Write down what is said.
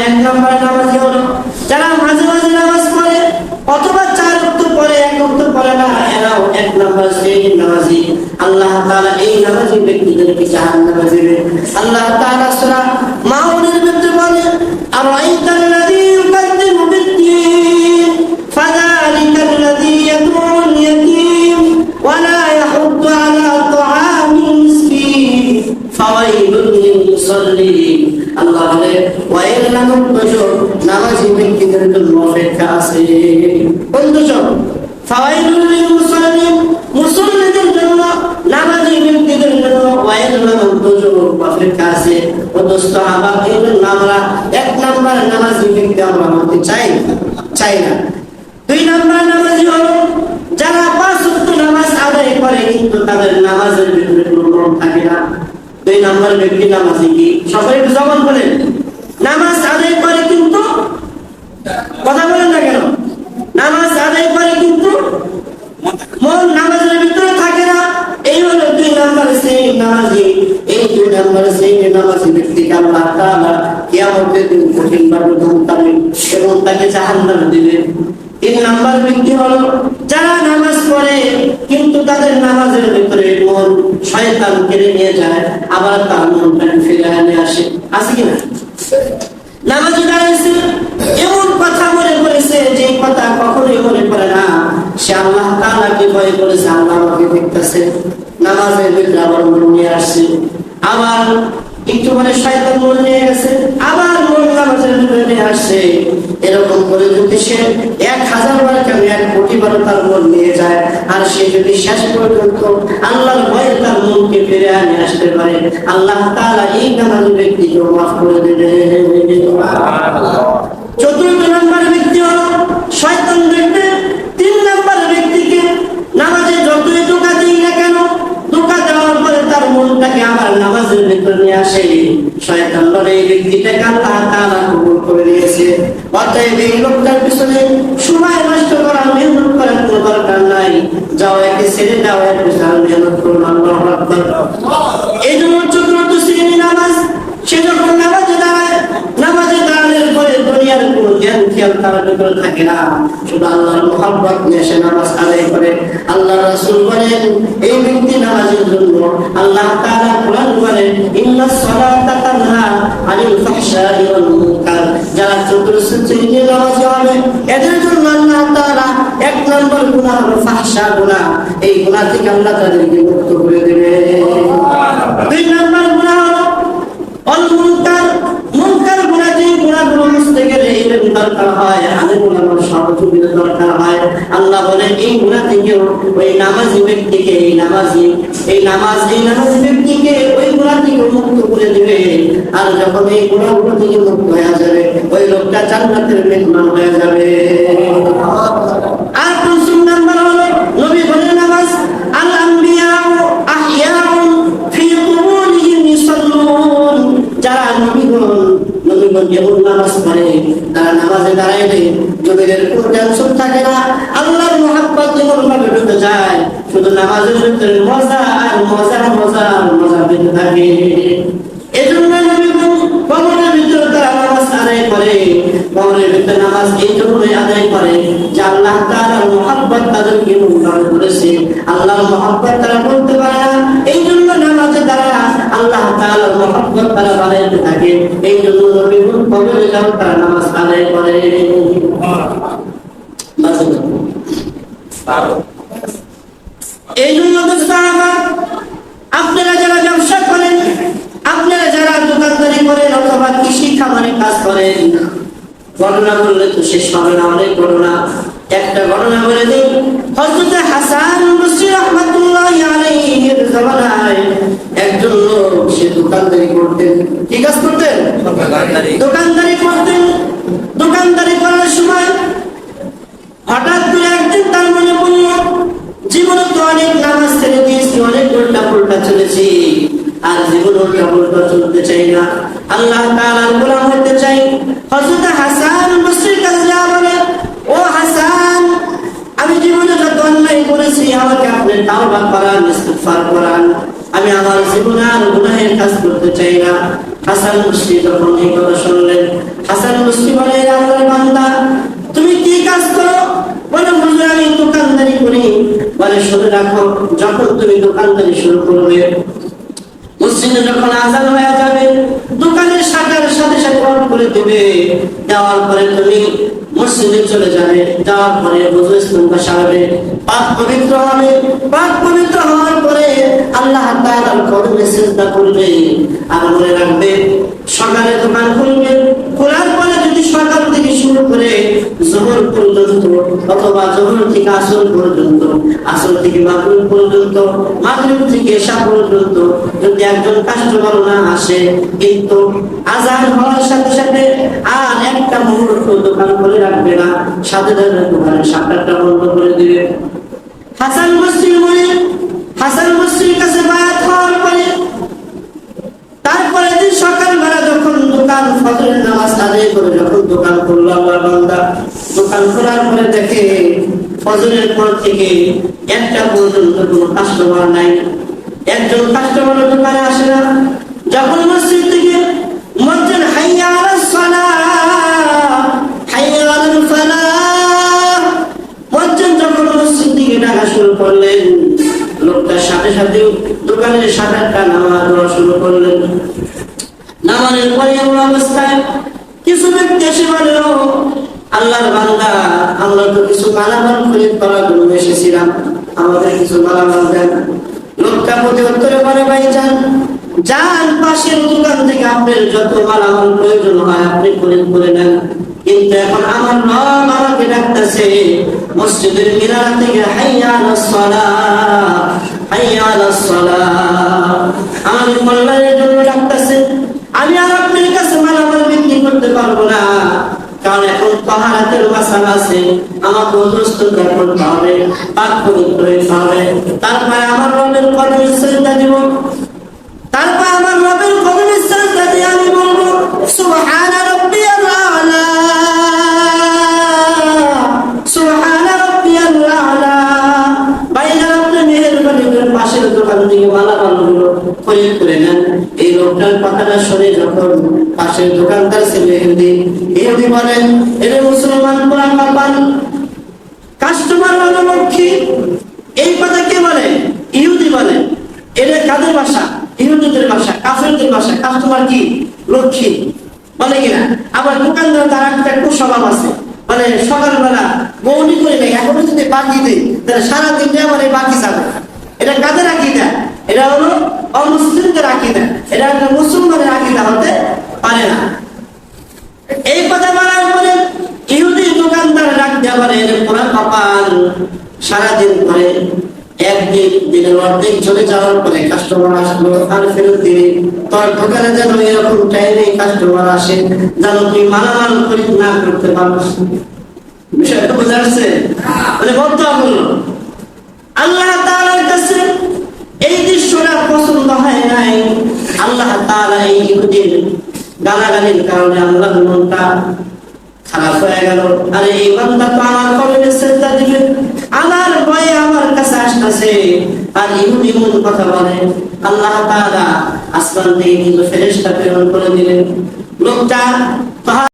এক নম্বর নামাজি হলো যারা মাঝে মাঝে নামাজ পড়ে অথবা 4 ওয়াক্ত পড়ে 1 ওয়াক্ত পড়ে না, এরাও এক নম্বর শ্রেণীর নামাজি। আল্লাহ তাআলা এই নামাজি ব্যক্তিদেরকে জাহান্নামে দেবে। আল্লাহ তাআলা সূরা মাউনের ভিতরে বলে, আরাইতাল্লাযী ইউকাযযিবু বিদ্দীন ফাযালিকাল্লাযী ইয়াদউল ইয়াতীম ওয়া লা ইয়াহুদ্দু আলা তুআমিল মিসকিন ফাওয়াইলুল লিল মুসাল্লিন। আল্লাহ বলে ওয়াইল নামক দোষক নামাজি ব্যক্তিদের জন্য অপেক্ষা আছে। কোন দোষক? ফাওয়াইলুল লিল মুসাল্লিন, মুসল্লিদের জন্য নামাজি ব্যক্তিদের জন্য ওয়াইল নামক দোষক অপেক্ষা আছে। ও দোস্ত আবার এই জন্য আমরা 1 নম্বর নামাজি ব্যক্তি আমরা হতে চাই না। 2 নম্বর নামাজি হলো যারা 5 ওয়াক্ত নামাজ আদায় করে কিন্তু তাদের নামাজের ভিতরে কোনো মন থাকে না। 2 নম্বর ব্যক্তি নামাজি কি? সবাই একটু জবান বলেন। নামাজ আদায় করে কিন্তু কথা বলেন না কেন? নামাজ আদায় করে কিন্তু মন নামাজের ভিতরে থাকে না। এই হলো 2 নম্বর শ্রেণীর নামাজি। এই 2 নম্বর শ্রেণীর নামাজি ব্যক্তিকে আল্লাহ তাআলা কিয়ামতের দিন কঠিনভাবে ধমকাবে এবং তাকে জাহান্নামে দিবে। 3 নম্বর ব্যক্তি হলো যারা নামাজ পড়ে কিন্তু তাদের নামাজের ভিতরে মন শয়তান কেড়ে নিয়ে যায়, আবার তার মনটাকে ফিরিয়ে নিয়ে আসে। আছে কিনা? নামাজে দাঁড়িয়েছে, এমন কথা মনে করেছে যে কথা কখনোই মনে পড়ে না। সে আল্লাহ তাআলাকে ভয় করেছে, আল্লাহ আমাকে দেখতেছে। নামাজের ভিতরে আবার মন নিয়ে আসছে, আবার একটু মানে শয়তান মন নিয়ে গেছে, আবার মন নামাজের ভিতরে নিয়ে আসছে। এরকম করে যদি সে 1000 বার কেন 1 কোটি বার তার মন নিয়ে যায়, আর সে যদি শেষ পর্যন্ত আল্লাহর ভয়ে তার মনকে ফিরে নিয়ে আসতে পারে, আল্লাহ তাআলা এই নামাজি ব্যক্তিকে মাফ করে দেবেন। 4 নম্বর ব্যক্তি হলো শয়তান ব্যক্তি। 3 নম্বর ব্যক্তিকে নামাজে যতই ধোঁকা দিই না কেন, ধোঁকা দেওয়ার পরে তার মনটাকে আবার নামাজের ভিতরে নিয়ে আসে। শয়তান বলে এই ব্যক্তিটাকে আল্লাহ তাআলা কবুল করে নিয়েছে, অতএব এই লোকটার পিছনে সময় নষ্ট করা, মেহনত করার কোনো দরকার নাই। যাও একে ছেড়ে দাও, এর পিছনে মেহনত করুন। আল্লাহু আকবার। এই জন্য 4 শ্রেণীর নামাজ, সে যখন নামাজে দাঁড়ায়, নামাজে দাঁড়ানোর পরে দুনিয়ার কোনো জ্ঞান খেয়াল তার ভিতরে থাকে না, শুধু আল্লাহর মহব্বত নিয়ে সে নামাজ আদায় করে। আল্লাহ রাসূল বলেন এই ব্যক্তি নামাজের জন্য আল্লাহ তাআলা কোরআন বলেন, ইন্নাস সালাতা তানহা আনিল ফাহশাই ওয়াল মুনকার। যারা 4 শ্রেণীর নামাজি হবে এদের জন্য আল্লাহ তাআলা 1 নম্বর গুনাহ হলো ফাহশা গুনাহ। এই গুনাহ থেকে আল্লাহ তাদেরকে মুক্ত করে দেবে। 2 নম্বর গুনাহ হলো অল মুনকার। মুনকার গুনাহ, যে গুনাহগুলো মুছতে গেলে ইলম দরকার হয়, আলেম ওলামার সহযোগিতা দরকার হয়। আল্লাহ বলেন এই গুনাহ থেকে ওই নামাজি ব্যক্তিকে, এই নামাজি ব্যক্তিকে ওই গুনাহ থেকে মুক্ত করে দিবে। আর যখন এই গুনাহগুলো থেকে মুক্ত হয়ে যাবে, ওই লোকটা জান্নাতের মেহমান হয়ে যাবে। আর 3 নম্বর হলো নবী বলেন নামাজ আল আম্বিয়া আহইয়াউন ফি কুবুরিহিম ইসাল্লুন। যারা নবীগণ যেমন নামাজ পড়ে, তারা নামাজে দাঁড়াইলে জমিনের কোনো টেনশন থাকে না, আল্লাহর মহব্বত যেমন ভাবে ঢুকে যায়, শুধু নামাজের ভিতরে মজা আর মজা পেতে থাকে। এজন্য নবীগণ কবরের ভিতরে তারা নামাজ আদায় করে, কবরের ভিতরে নামাজ এই জন্যই আদায় করে যে আল্লাহ তাআলার মহব্বত তাদেরকে মনে করেছে। আল্লাহর মহব্বত তারা বলতে পারে না, এই জন্য নামাজে তারা আল্লাহ তাআলার মহব্বত তারা বাড়াইতে থাকে। এই জন্য নবীগণ কবরে যাও তারা নামাজ আদায় করে। এই জন্য আপনারা যারা ব্যবসা করেন, আপনারা যারা দোকানদারি করেন অথবা কৃষি খামারে কাজ করেন, ঘটনা বললে তো শেষ হবে না, অনেক ঘটনা। একটা ঘটনা বলে দিই। হযরত হাসান বসরি রাহমাতুল্লাহি আলাইহির জামানায় একজন লোক, সে দোকানদারি করতেন। কি কাজ করতেন? দোকানদারি করতেন। দোকানদারি করার সময় হঠাৎ করে একদিন তার মনে পড়ল, জীবনে তো অনেক নামাজ ছেড়ে দিয়েছি, অনেক উল্টা চলেছি, আর জীবন উল্টা চলতে চাই না, আল্লাহ তাআলার গোলাম হতে চাই। হযরত হাসান বসরির কাছে যাওয়া বলে, ও হাসান, আমি জীবনে যত অন্যায় করেছি আমাকে আপনি তাওবা করান, ইস্তিগফার করান, আমি আমার জীবনে আর গুনাহের কাজ করতে চাই না। হাসান বসরি যখন এই কথা শুনলেন, হাসান বস্তি বলে, আল্লাহর বান্দা তুমি কি কাজ করো? বলে হুজুর আমি দোকানদারি করি। বলে শুনে রাখো, যখন তুমি দোকানদারি শুরু করবে, মসজিদে যখন আযান হয়ে যাবে, দোকানের শাটার সাথে সাথে অন করে দেবে। দেওয়ার পরে তুমি মসজিদে চলে যাবে। যাওয়ার পরে ওযু ইস্তেনজা হবে, পাক পবিত্র হবে। পাক পবিত্র হওয়ার পরে আল্লাহ তাআলার কদমে সিজদা করবে। আর মনে রাখবে, সকালে দোকান খুলবে, খোলার পরে যদি সকাল থেকে শুরু করে যোহর পর্যন্ত, অথবা যোহর থেকে আসর পর্যন্ত, আসর থেকে মাগরিব পর্যন্ত, মাগরিব থেকে এশা পর্যন্ত যদি একজন কাস্টমার না আসে, কিন্তু আযান হওয়ার সাথে সাথে আর একটা মুহূর্ত দোকান খুলে রাখবে না, সাথে সাথে দোকানের শাটারটা বন্ধ করে দিবে। হাসান বসরির কাছে বায়াত হওয়ার পরে তারপরে দিন সকালবেলা যখন দোকান ফজরের নামাজ আদায় করে যখন দোকান খুললো, আল্লাহর বান্দা দোকান খোলার পরে দেখে ফজরের পর থেকে একটা পর্যন্ত কোনো কাস্টমার নাই, একজন কাস্টমার দোকানে আসে না। যখন মসজিদ থেকে মুয়াজ্জিন হাইয়া আলাস সালাহ, হাইয়া আলাল ফালাহ, মুয়াজ্জিন যখন মসজিদ থেকে ডাকা শুরু করলেন, লোকটার সাথে সাথে দোকানের শাটারটা নামানো শুরু করলেন। নামানোর পরে অবস্থায় কিছু ব্যক্তি এসে বলল, আল্লাহর বান্দা আমরা তো কিছু মালামাল খরিদ করার জন্য এসেছিলাম, আমাদের কিছু মালামাল দেন। লোকটা প্রতি উত্তরে বলে, ভাই যান পাশের দোকান থেকে আপনার যত মালামাল প্রয়োজন হয় আপনি খরিদ করে নেন, কিন্তু এখন আমার রব আমাকে ডাকতেছে মসজিদের মিনার থেকে, হাইয়া আলাস সালাহ, হাইয়া আলাস সালাহ, আমাকে কল্যাণের জন্য ডাকতেছে। আমি আর আপনার কাছে মালামাল বিক্রি করতে পারবো না, কারণ এখন তাহারাতের মাসালা আছে, আমাকে ওযুস্থতা করতে হবে, পাক পবিত্র হতে হবে। তারপরে আমার রবের কদমে সিজদা দিব, তারপর আমার রবের কদমে সিজদা দিয়ে আমি বলবো সুবহান রাব্বিয়াল আ'লা, সুবহান রাব্বিয়াল আ'লা। বাইরে আপনি মেহেরবানি করে পাশের দোকান থেকে মালামালগুলো খরিদ করে নেন। এই লোকটার কথাটা শুনে যখন পাশের দোকানদার ছেলে ইহুদি বলেন, এরে মুসলমান পোলা পাপান, কাস্টমার হলো লক্ষ্মী। এই কথা কে বলে? ইহুদি বলে। এটা কাদের ভাষা? ইহুদিদের ভাষা, কাফেরদের ভাষা। কাস্টমার কি? লক্ষ্মী বলে কিনা? আবার দোকানদার তার একটা কুস্বভাব আছে, মানে সকালবেলা বউনি করে নেই, এখনো যদি বাকি দেয় তাহলে সারাদিন আমার এই বাকি যাবে। এটা কাদের আকীদা? এটা হলো অমুসলিমদের আকীদা, এটা একটা মুসলমানের আকীদা হতে পারে না। এই কথা বলার পরে ইহুদি দোকানদার ডাক দেওয়া বলে, পোড়া কপাল, সারাদিন পরে একদিন দিনের অর্ধেক চলে যাওয়ার পরে কাস্টমার আসলো, আর ফেরত দিলে তোর দোকানে যেন এরকম টাইমে কাস্টমার আসে যেন তুই মালামাল খরিদ না করতে পারছিস। বিষয়টা বোঝা যাচ্ছে? মানে বদদোয়া করলো। আল্লাহ তাআলার কাছে এই দৃশ্যটা পছন্দ হয় নাই। আল্লাহ তাআলা এই ইহুদির গালাগালির কারণে আল্লাহর মনটা খারাপ হয়ে গেল। আরে এই বান্দা তো আমার কবরে সিজদা দিবে, আমার ভয়ে আমার কাছে আসতেছে, আর ইহুদি মন কথা বলে। আল্লাহ তাআলা আসমান থেকে কিছু ফেরেশতা প্রেরণ করে দিলেন। লোকটা